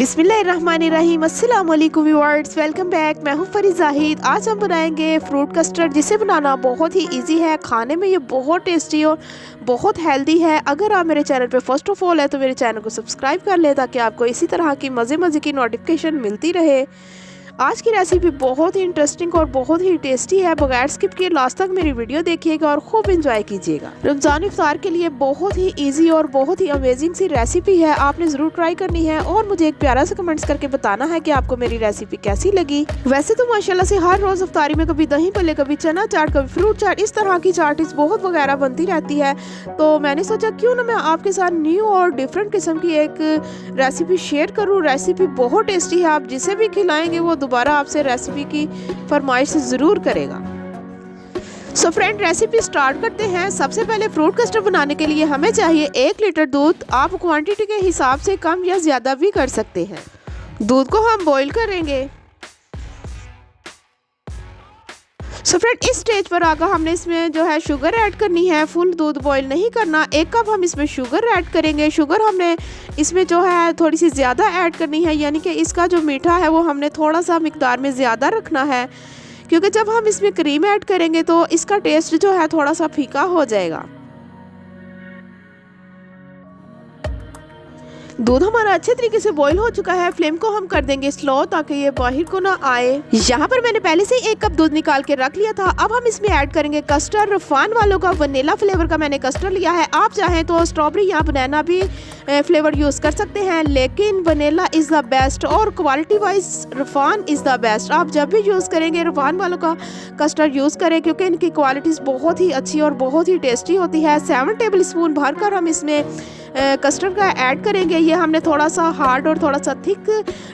बिस्मिल्लाहिर्रहमानिर्रहीम, अस्सलाम वालेकुम व्यूअर्स, वेलकम बैक। मैं हूं फरी जाहिद। आज हम बनाएंगे फ्रूट कस्टर्ड, जिसे बनाना बहुत ही इजी है। खाने में ये बहुत टेस्टी और बहुत हेल्दी है। अगर आप मेरे चैनल पे फर्स्ट ऑफ ऑल है तो मेरे चैनल को सब्सक्राइब कर ले, ताकि आपको इसी तरह की मज़े की नोटिफिकेशन मिलती रहे। आज की रेसिपी बहुत ही इंटरेस्टिंग और बहुत ही टेस्टी है। बगैर स्किप किए लास्ट तक मेरी वीडियो देखिएगा और खूब इंजॉय कीजिएगा। रमज़ान इफ्तार के लिए बहुत ही इजी और बहुत ही अमेजिंग सी रेसिपी है। आपने ज़रूर ट्राई करनी है और मुझे एक प्यारा सा कमेंट्स करके बताना है कि आपको मेरी रेसिपी कैसी लगी। वैसे तो माशाल्लाह से हर रोज़ इफ्तारी में कभी दही भल्ले, कभी चना चाट, कभी फ्रूट चाट, इस तरह की चाट्स बहुत वगैरह बनती रहती है। तो मैंने सोचा क्यों ना मैं आपके साथ न्यू और डिफरेंट किस्म की एक रेसिपी शेयर करूँ। रेसिपी बहुत टेस्टी है, आप जिसे भी खिलाएंगे वो दोबारा आपसे रेसिपी की फरमाइश ज़रूर करेगा। सो फ्रेंड, रेसिपी स्टार्ट करते हैं। सबसे पहले फ्रूट कस्टर्ड बनाने के लिए हमें चाहिए 1 लीटर दूध। आप क्वांटिटी के हिसाब से कम या ज़्यादा भी कर सकते हैं। दूध को हम बॉईल करेंगे। सो फ्रेंड, इस स्टेज पर आकर हमने इसमें जो है शुगर ऐड करनी है। फुल दूध बॉईल नहीं करना। 1 कप हम इसमें शुगर ऐड करेंगे। शुगर हमने इसमें जो है थोड़ी सी ज़्यादा ऐड करनी है, यानी कि इसका जो मीठा है वो हमने थोड़ा सा मिकदार में ज़्यादा रखना है, क्योंकि जब हम इसमें क्रीम ऐड करेंगे तो इसका टेस्ट जो है थोड़ा सा फीका हो जाएगा। दूध हमारा अच्छे तरीके से बॉईल हो चुका है। फ्लेम को हम कर देंगे स्लो, ताकि ये बाहर को ना आए। यहाँ पर मैंने पहले से 1 कप दूध निकाल के रख लिया था। अब हम इसमें ऐड करेंगे कस्टर्ड। रफान वालों का वनीला फ्लेवर का मैंने कस्टर्ड लिया है। आप चाहें तो स्ट्रॉबेरी या बनाना भी फ्लेवर यूज़ कर सकते हैं, लेकिन वनीला इज़ द बेस्ट और क्वालिटी वाइज रफान इज़ द बेस्ट। आप जब भी यूज़ करेंगे रफान वालों का कस्टर्ड यूज़ करें, क्योंकि इनकी क्वालिटीज़ बहुत ही अच्छी और बहुत ही टेस्टी होती है। 7 टेबल स्पून भरकर हम इसमें कस्टर्ड का ऐड करेंगे। ये हमने थोड़ा सा हार्ड और थोड़ा सा थिक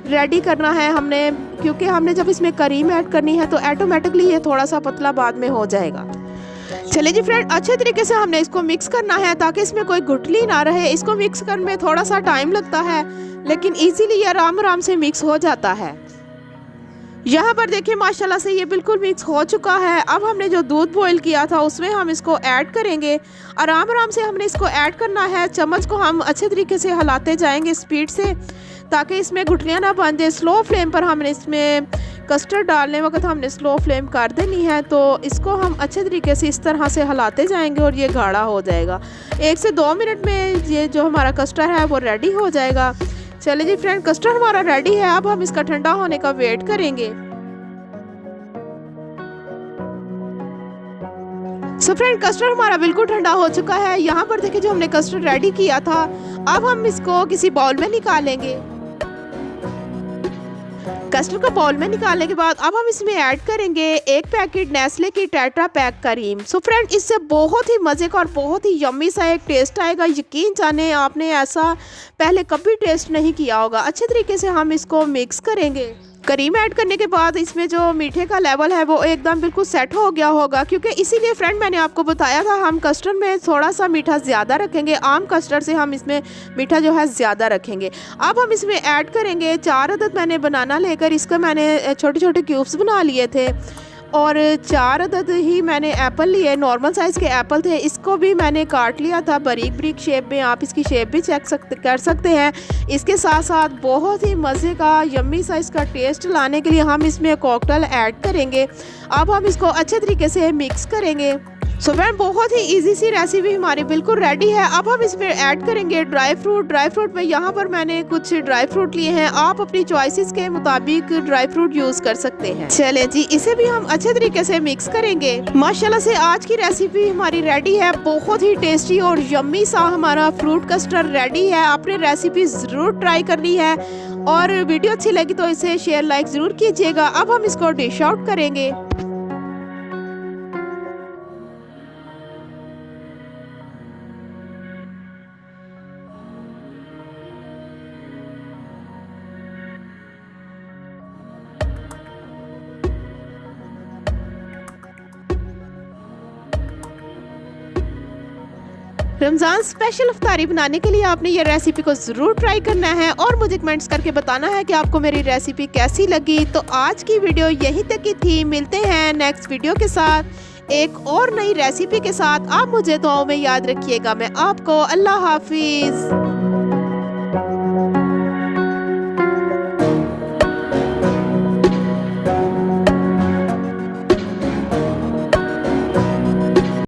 रेडी करना है हमने, क्योंकि हमने जब इसमें क्रीम ऐड करनी है तो ऑटोमेटिकली ये थोड़ा सा पतला बाद में हो जाएगा। चलिए जी फ्रेंड, अच्छे तरीके से हमने इसको मिक्स करना है, ताकि इसमें कोई गुठली ना रहे। इसको मिक्स करने में थोड़ा सा टाइम लगता है, लेकिन इजीली ये आराम से मिक्स हो जाता है। यहाँ पर देखिए माशाल्लाह से ये बिल्कुल मिक्स हो चुका है। अब हमने जो दूध बॉईल किया था उसमें हम इसको ऐड करेंगे। आराम से हमने इसको ऐड करना है। चम्मच को हम अच्छे तरीके से हिलाते जाएंगे स्पीड से, ताकि इसमें गुठलियाँ ना बन जाए। स्लो फ्लेम पर हमने इसमें कस्टर्ड डालने वक्त हमने स्लो फ्लेम कर देनी है। तो इसको हम अच्छे तरीके से इस तरह से हिलाते जाएंगे और ये गाढ़ा हो जाएगा। 1 से 2 मिनट में ये जो हमारा कस्टर्ड है वो रेडी हो जाएगा। चलिए जी फ्रेंड, कस्टर्ड हमारा रेडी है। अब हम इसका ठंडा होने का वेट करेंगे। सो फ्रेंड, कस्टर्ड हमारा बिल्कुल ठंडा हो चुका है। यहाँ पर देखिए जो हमने कस्टर्ड रेडी किया था, अब हम इसको किसी बाउल में निकालेंगे। कस्टर्ड को बाउल में निकालने के बाद अब हम इसमें ऐड करेंगे 1 पैकेट नेस्ले की tetra pack cream. So friend, इससे बहुत ही मज़े का और बहुत ही यम्मी सा एक टेस्ट आएगा। यकीन जाने आपने ऐसा पहले कभी टेस्ट नहीं किया होगा। अच्छे तरीके से हम इसको मिक्स करेंगे। क्रीम ऐड करने के बाद इसमें जो मीठे का लेवल है वो एकदम बिल्कुल सेट हो गया होगा, क्योंकि इसीलिए फ्रेंड मैंने आपको बताया था हम कस्टर्ड में थोड़ा सा मीठा ज़्यादा रखेंगे। आम कस्टर्ड से हम इसमें मीठा जो है ज़्यादा रखेंगे। अब हम इसमें ऐड करेंगे 4 अदद मैंने बनाना लेकर इसका मैंने छोटे छोटे क्यूब्स बना लिए थे, और 4 अदद ही मैंने एप्पल लिए। नॉर्मल साइज़ के एप्पल थे, इसको भी मैंने काट लिया था बारीक शेप में। आप इसकी शेप भी चेक कर सकते हैं। इसके साथ साथ बहुत ही मज़े का यम्मी सा इसका टेस्ट लाने के लिए हम इसमें कॉकटेल ऐड करेंगे। अब हम इसको अच्छे तरीके से मिक्स करेंगे। सो फ्रेंड, बहुत ही इजी सी रेसिपी हमारी बिल्कुल रेडी है। अब हम इसमें ऐड करेंगे ड्राई फ्रूट में यहाँ पर मैंने कुछ ड्राई फ्रूट लिए हैं। आप अपनी चॉइसेस के मुताबिक ड्राई फ्रूट यूज़ कर सकते हैं। चले जी, इसे भी हम अच्छे तरीके से मिक्स करेंगे। माशाल्लाह से आज की रेसिपी हमारी रेडी है। बहुत ही टेस्टी और यम्मी सा हमारा फ्रूट कस्टर्ड रेडी है। आपने रेसिपी ज़रूर ट्राई करनी है, और वीडियो अच्छी लगी तो इसे शेयर लाइक ज़रूर कीजिएगा। अब हम इसको डिश आउट करेंगे। रमज़ान स्पेशल इफ्तारी बनाने के लिए आपने ये रेसिपी को ज़रूर ट्राई करना है और मुझे कमेंट्स करके बताना है कि आपको मेरी रेसिपी कैसी लगी। तो आज की वीडियो यहीं तक की थी। मिलते हैं नेक्स्ट वीडियो के साथ एक और नई रेसिपी के साथ। आप मुझे दुआओं में याद रखिएगा। मैं आपको अल्लाह हाफिज़।